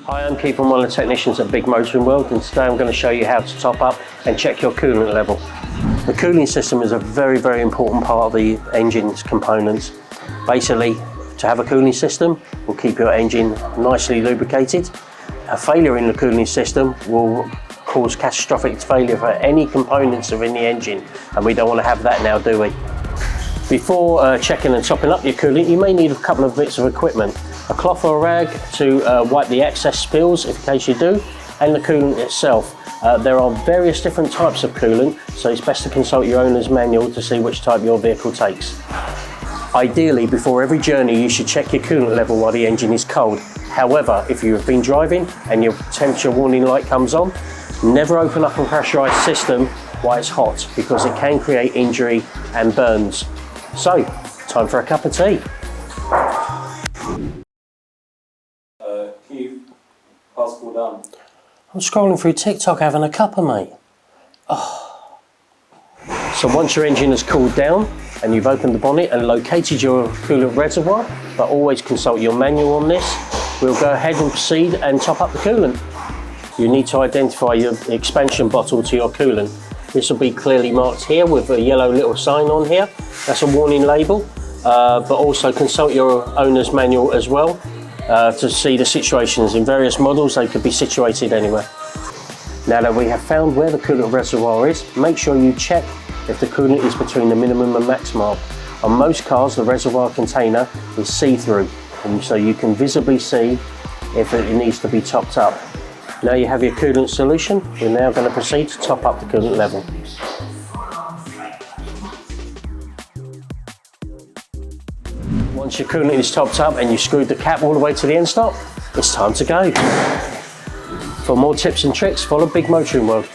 Hi, I'm Keith, I'm one of the technicians at Big Motoring World, and today I'm going to show you how to top up and check your coolant level. The cooling system is a very, very important part of the engine's components. Basically, to have a cooling system will keep your engine nicely lubricated. A failure in the cooling system will cause catastrophic failure for any components within the engine, and we don't want to have that now, do we? Before checking and topping up your coolant, you may need a couple of bits of equipment. A cloth or a rag to wipe the excess spills, in case you do, and the coolant itself. There are various different types of coolant, so it's best to consult your owner's manual to see which type your vehicle takes. Ideally, before every journey, you should check your coolant level while the engine is cold. However, if you have been driving and your temperature warning light comes on, never open up a pressurised system while it's hot, because it can create injury and burns. So, time for a cup of tea. Keith, possible done. I'm scrolling through TikTok having a cuppa, mate. Oh. So once your engine has cooled down and you've opened the bonnet and located your coolant reservoir, but always consult your manual on this, we'll go ahead and proceed and top up the coolant. You need to identify your expansion bottle to your coolant. This will be clearly marked here with a yellow little sign on here. That's a warning label, but also consult your owner's manual as well to see the situations. In various models, they could be situated anywhere. Now that we have found where the coolant reservoir is, make sure you check if the coolant is between the minimum and max mark. On most cars, the reservoir container is see-through, and so you can visibly see if it needs to be topped up. Now you have your coolant solution, we're now going to proceed to top up the coolant level. Once your coolant is topped up and you screwed the cap all the way to the end stop, it's time to go. For more tips and tricks, follow Big Motoring World.